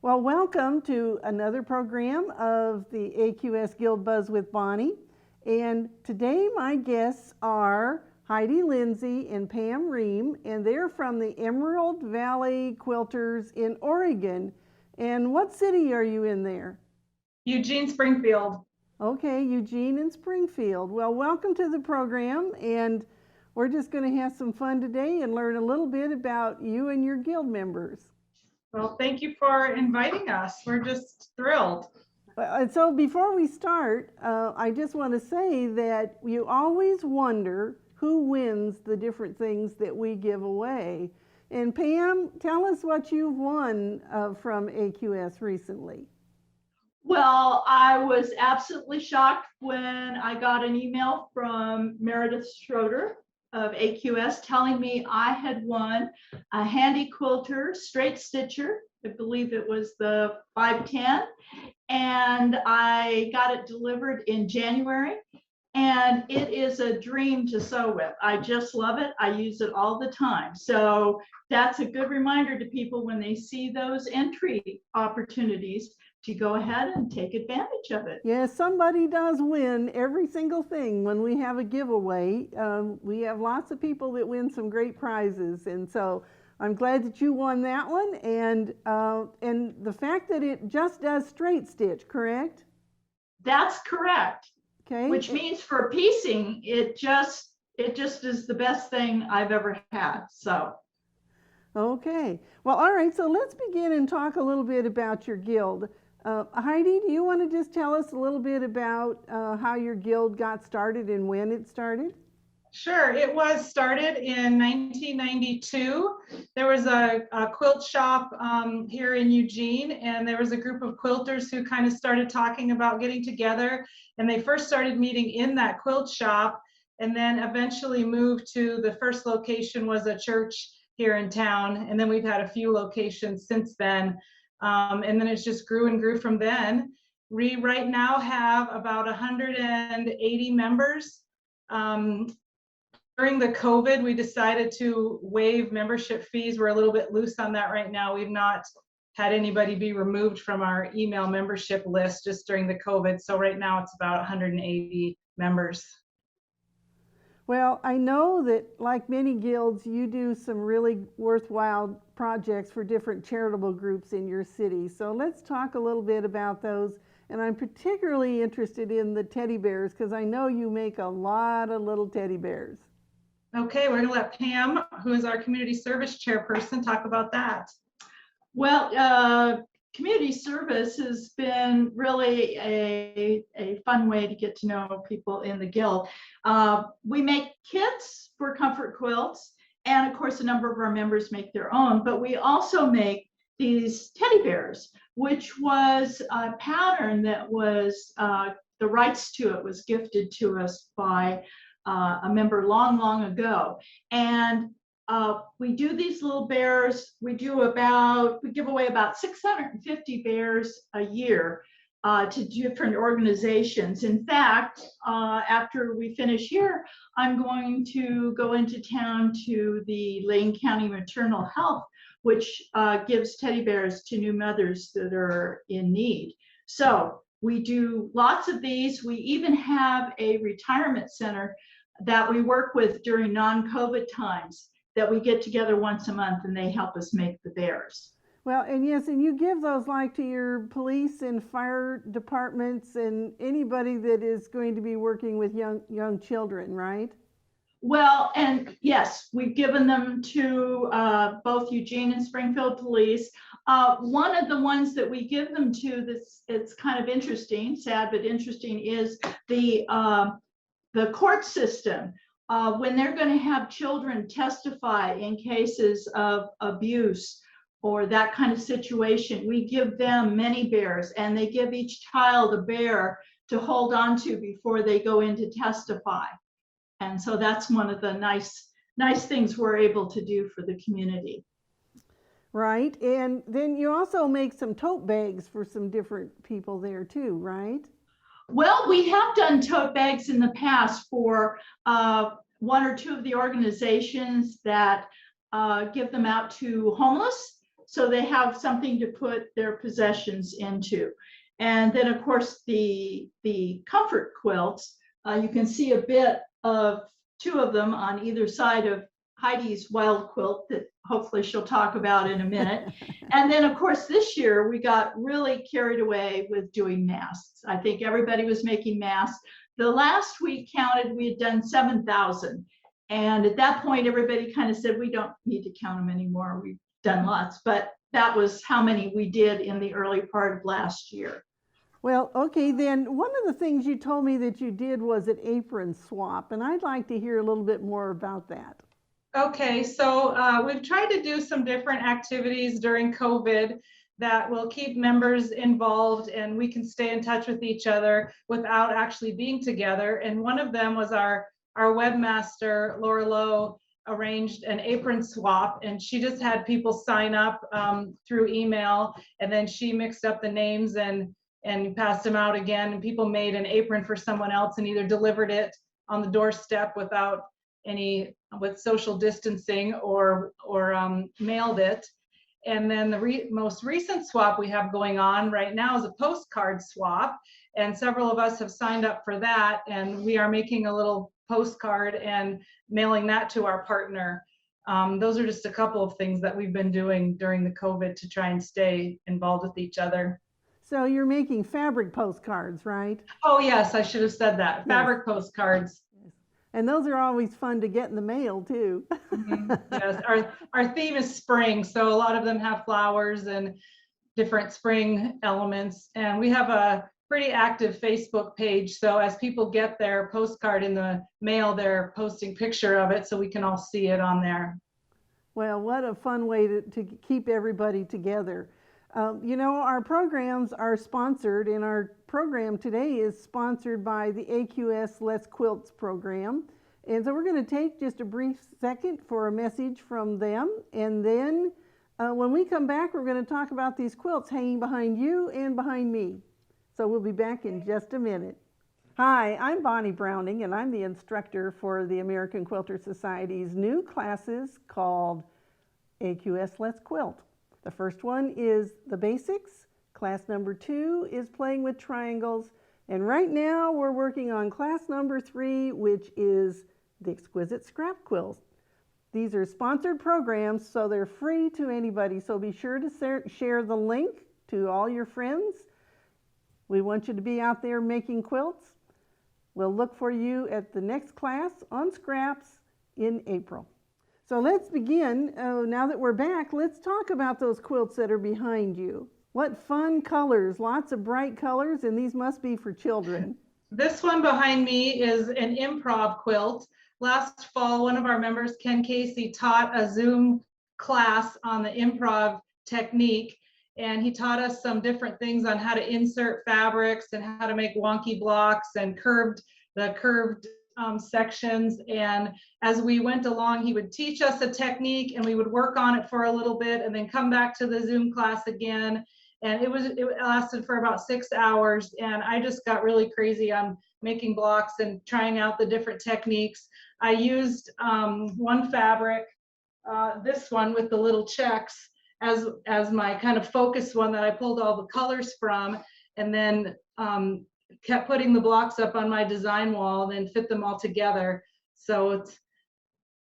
Well, welcome to another program of the AQS Guild Buzz with Bonnie. And today my guests are Heidi, Lindsey, and Pam Reim, and they're from the Emerald Valley Quilters in Oregon. And what city are you in there? Eugene, Springfield. Okay, Eugene and Springfield. Well, welcome to the program, and we're just going to have some fun today and learn a little bit about you and your guild members. Well, thank you for inviting us. We're just thrilled. And so before we start, I just want to say that you always wonder who wins the different things that we give away. And Pam, tell us what you've won from AQS recently. Well, I was absolutely shocked when I got an email from Meredith Schroeder of AQS telling me I had won a handy quilter straight stitcher. I believe it was the 510, and I got it delivered in January, and it is a dream to sew with. I just love it. I use it all the time. So that's a good reminder to people when they see those entry opportunities to go ahead and take advantage of it. Yeah, somebody does win every single thing when we have a giveaway. We have lots of people that win some great prizes, and so I'm glad that you won that one. And the fact that it just does straight stitch, correct? That's correct. Okay. Which means for piecing, it just is the best thing I've ever had. So. Okay. Well, all right. So let's begin and talk a little bit about your guild. Heidi, do you want to just tell us a little bit about how your guild got started and when it started? Sure. It was started in 1992. There was a quilt shop here in Eugene, and there was a group of quilters who kind of started talking about getting together. And they first started meeting in that quilt shop, and then eventually moved to the first location was a church here in town. And then we've had a few locations since then. And then it just grew and grew from then. We right now have about 180 members. During the COVID, we decided to waive membership fees. We're a little bit loose on that right now. We've not had anybody be removed from our email membership list just during the COVID. So right now it's about 180 members. Well, I know that like many guilds, you do some really worthwhile projects for different charitable groups in your city. So let's talk a little bit about those. And I'm particularly interested in the teddy bears because I know you make a lot of little teddy bears. Okay, we're going to let Pam, who is our community service chairperson, talk about that. Well, community service has been really a fun way to get to know people in the guild. We make kits for comfort quilts, and of course a number of our members make their own, but we also make these teddy bears, which was a pattern that was, the rights to it was gifted to us by a member long ago. And we do these little bears. We give away about 650 bears a year to different organizations. In fact, after we finish here, I'm going to go into town to the Lane County Maternal Health, which gives teddy bears to new mothers that are in need. So we do lots of these. We even have a retirement center that we work with during non-COVID times that we get together once a month, and they help us make the bears. Well, and yes, and you give those like to your police and fire departments and anybody that is going to be working with young children, right? Well, and yes, we've given them to both Eugene and Springfield police. One of the ones that we give them to that's it's kind of interesting, sad but interesting, is the court system. When they're going to have children testify in cases of abuse or that kind of situation, we give them many bears, and they give each child a bear to hold on to before they go in to testify. And so that's one of the nice things we're able to do for the community. Right, and then you also make some tote bags for some different people there too, right? Well, we have done tote bags in the past for one or two of the organizations that give them out to homeless so they have something to put their possessions into. And then, of course, the comfort quilts, you can see a bit of two of them on either side of Heidi's wild quilt that hopefully she'll talk about in a minute. And then, of course, this year we got really carried away with doing masks. I think everybody was making masks. The last we counted, we had done 7,000. And at that point, everybody kind of said, we don't need to count them anymore. We've done lots. But that was how many we did in the early part of last year. Well, okay, then one of the things you told me that you did was an apron swap, and I'd like to hear a little bit more about that. Okay, so we've tried to do some different activities during COVID that will keep members involved and we can stay in touch with each other without actually being together. And one of them was our webmaster, Laura Lowe, arranged an apron swap, and she just had people sign up through email, and then she mixed up the names and passed them out again, and people made an apron for someone else and either delivered it on the doorstep with social distancing or mailed it. And then the most recent swap we have going on right now is a postcard swap, and several of us have signed up for that, and we are making a little postcard and mailing that to our partner. Those are just a couple of things that we've been doing during the COVID to try and stay involved with each other. So you're making fabric postcards, right? Oh yes, I should have said that. Yes. Fabric postcards. And those are always fun to get in the mail too. Yes, our theme is spring, so a lot of them have flowers and different spring elements. And we have a pretty active Facebook page, so as people get their postcard in the mail, they're posting picture of it so we can all see it on there. Well, what a fun way to keep everybody together. You know, our programs are sponsored, and our program today is sponsored by the AQS Let's Quilts program. And so we're going to take just a brief second for a message from them. And then when we come back, we're going to talk about these quilts hanging behind you and behind me. So we'll be back in just a minute. Hi, I'm Bonnie Browning, and I'm the instructor for the American Quilter Society's new classes called AQS Let's Quilt. The first one is the basics. Class number 2 is playing with triangles. And right now we're working on class number 3, which is the exquisite scrap quilt. These are sponsored programs, so they're free to anybody. So be sure to share the link to all your friends. We want you to be out there making quilts. We'll look for you at the next class on scraps in April. So let's begin. Now that we're back, let's talk about those quilts that are behind you. What fun colors, lots of bright colors, and these must be for children. This one behind me is an improv quilt. Last fall, one of our members, Ken Casey, taught a Zoom class on the improv technique, and he taught us some different things on how to insert fabrics and how to make wonky blocks and curved sections. And as we went along, he would teach us a technique and we would work on it for a little bit and then come back to the Zoom class again. And it lasted for about 6 hours, and I just got really crazy on making blocks and trying out the different techniques. I used one fabric, this one with the little checks, as my kind of focus one that I pulled all the colors from, and then kept putting the blocks up on my design wall and then fit them all together. So it's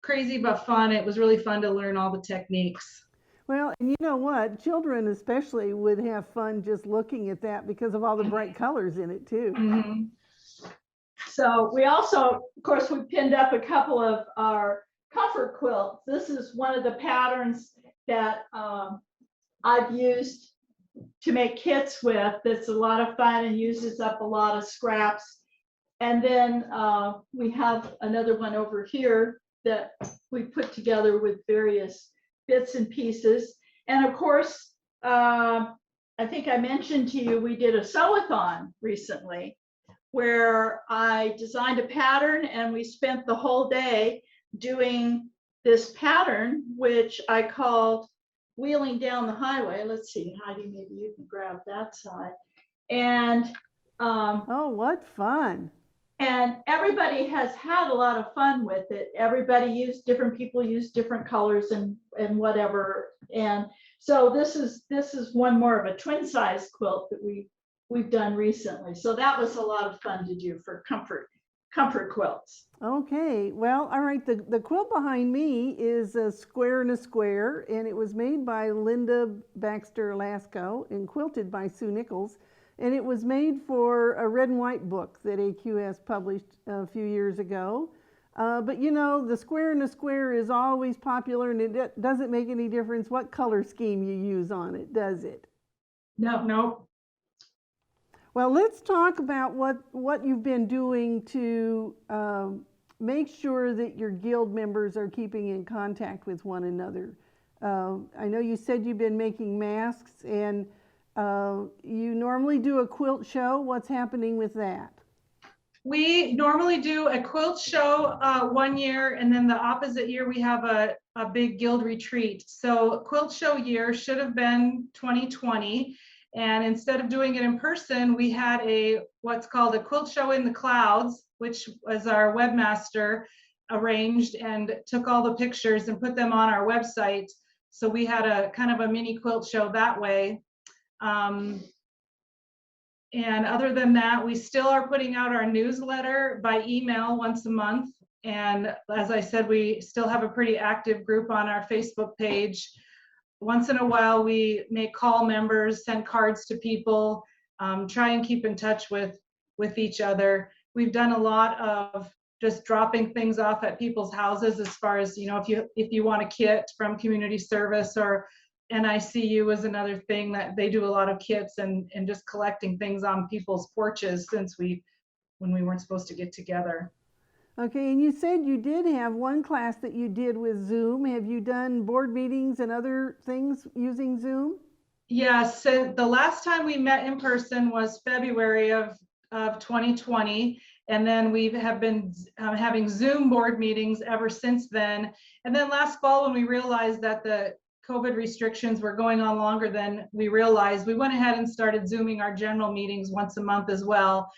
crazy but fun. It was really fun to learn all the techniques. Well, and you know what? Children especially would have fun just looking at that because of all the bright colors in it too. Mm-hmm. So we also, of course, we pinned up a couple of our comfort quilts. This is one of the patterns that I've used to make kits with. That's a lot of fun and uses up a lot of scraps. And then we have another one over here that we put together with various bits and pieces. And of course, I think I mentioned to you, we did a sew-a-thon recently where I designed a pattern and we spent the whole day doing this pattern, which I called Wheeling Down the Highway. Let's see, Heidi, maybe you can grab that side. And oh, what fun. And everybody has had a lot of fun with it. Everybody different people use different colors and whatever. And So this is one more of a twin size quilt that we've done recently. So that was a lot of fun to do for comfort quilts. Okay, well, all right, the quilt behind me is a square and a square, and it was made by Linda Baxter Lasco and quilted by Sue Nichols. And it was made for a red and white book that AQS published a few years ago. But you know, the square and the square is always popular, and it doesn't make any difference what color scheme you use on it, does it? No. Well, let's talk about what you've been doing to make sure that your guild members are keeping in contact with one another. I know you said you've been making masks, and you normally do a quilt show. What's happening with that? We normally do a quilt show 1 year, and then the opposite year we have a big guild retreat. So quilt show year should have been 2020. And instead of doing it in person, we had what's called a quilt show in the clouds, which was our webmaster arranged and took all the pictures and put them on our website. So we had a kind of a mini quilt show that way. And other than that, we still are putting out our newsletter by email once a month. And as I said, we still have a pretty active group on our Facebook page. Once in a while, we may call members, send cards to people, try and keep in touch with each other. We've done a lot of just dropping things off at people's houses, as far as, you know, if you want a kit from community service, or NICU is another thing that they do a lot of kits, and just collecting things on people's porches when we weren't supposed to get together. Okay, and you said you did have one class that you did with Zoom. Have you done board meetings and other things using Zoom? Yes, so the last time we met in person was February of 2020, and then we have been having Zoom board meetings ever since then. And then last fall, when we realized that the COVID restrictions were going on longer than we realized, we went ahead and started Zooming our general meetings once a month as well.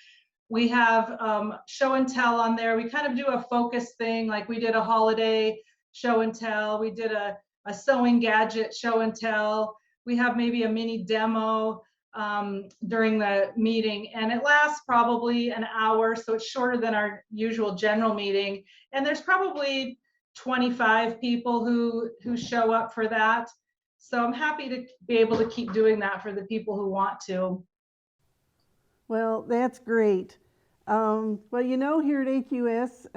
We have show and tell on there. We kind of do a focus thing, like we did a holiday show and tell. We did a sewing gadget show and tell. We have maybe a mini demo during the meeting, and it lasts probably an hour, so it's shorter than our usual general meeting. And there's probably 25 people who show up for that. So I'm happy to be able to keep doing that for the people who want to. Well, that's great. Well, you know, here at AQS,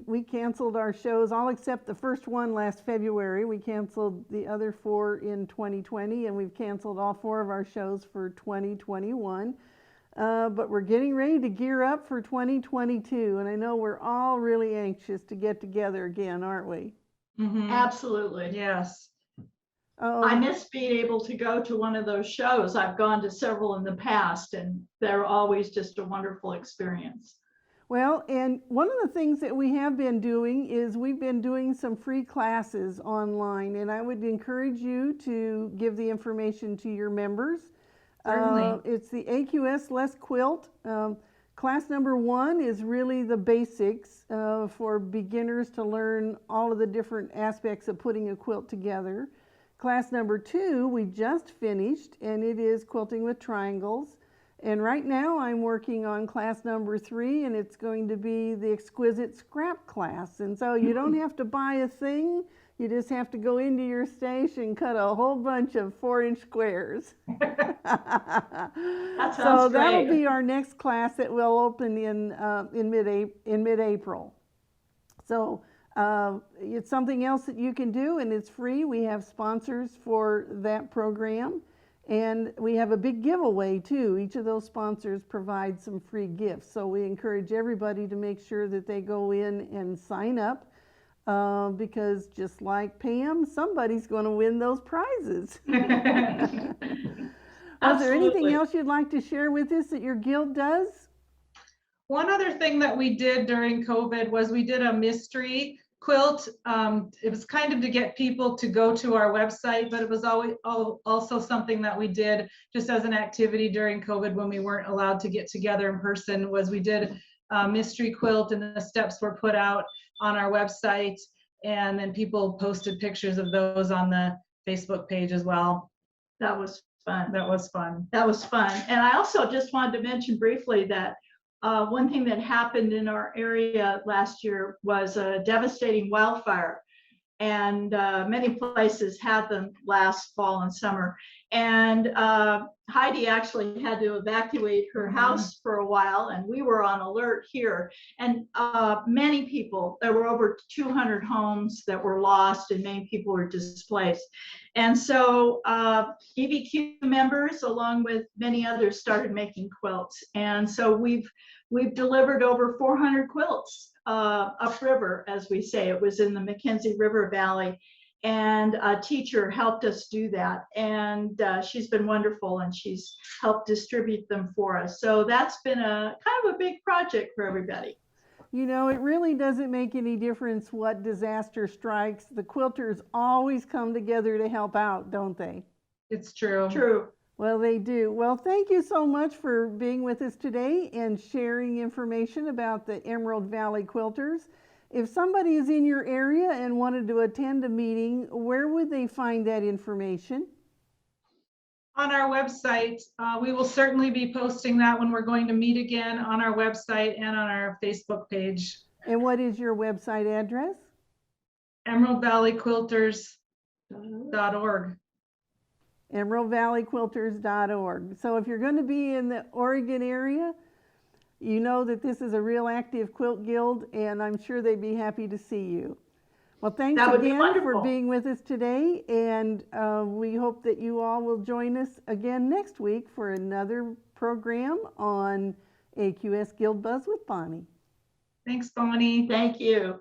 we canceled our shows, all except the first one last February. We canceled the other 4 in 2020, and we've canceled all 4 of our shows for 2021. But we're getting ready to gear up for 2022, and I know we're all really anxious to get together again, aren't we? Mm-hmm. Absolutely. Yes. I miss being able to go to one of those shows. I've gone to several in the past, and they're always just a wonderful experience. Well, and one of the things that we have been doing is we've been doing some free classes online, and I would encourage you to give the information to your members. Certainly. It's the AQS Let's Quilt. Class number 1 is really the basics for beginners to learn all of the different aspects of putting a quilt together. Class number 2 we just finished, and it is quilting with triangles. And right now I'm working on class number 3, and it's going to be the exquisite scrap class. And so you don't have to buy a thing, you just have to go into your station and cut a whole bunch of 4-inch squares. That sounds So great. that'll be our next class that will open in mid-April. So it's something else that you can do, and it's free. We have sponsors for that program, and we have a big giveaway too. Each of those sponsors provides some free gifts, so we encourage everybody to make sure that they go in and sign up, because just like Pam, somebody's going to win those prizes. Was there anything else you'd like to share with us that your guild does? One other thing that we did during COVID was we did a mystery quilt. It was kind of to get people to go to our website, but it was also something that we did just as an activity during COVID when we weren't allowed to get together in person. Was we did a mystery quilt, and the steps were put out on our website, and then people posted pictures of those on the Facebook page as well. That was fun. That was fun. That was fun. And I also just wanted to mention briefly that one thing that happened in our area last year was a devastating wildfire. And many places had them last fall and summer. And Heidi actually had to evacuate her house for a while, and we were on alert here. And many people, there were over 200 homes that were lost, and many people were displaced. And so EBQ members, along with many others, started making quilts. And so we've delivered over 400 quilts upriver, as we say. It was in the Mackenzie River Valley, and a teacher helped us do that. And she's been wonderful, and she's helped distribute them for us. So that's been a kind of a big project for everybody. You know, it really doesn't make any difference what disaster strikes. The quilters always come together to help out, don't they? It's true. True. Well, they do. Well, thank you so much for being with us today and sharing information about the Emerald Valley Quilters. If somebody is in your area and wanted to attend a meeting, where would they find that information? On our website, we will certainly be posting that when we're going to meet again on our website and on our Facebook page. And what is your website address? emeraldvalleyquilters.org. emeraldvalleyquilters.org. So if you're going to be in the Oregon area, you know that this is a real active quilt guild, and I'm sure they'd be happy to see you. Well, thanks again for being with us today, and we hope that you all will join us again next week for another program on AQS Guild Buzz with Bonnie. Thanks, Bonnie. Thank you.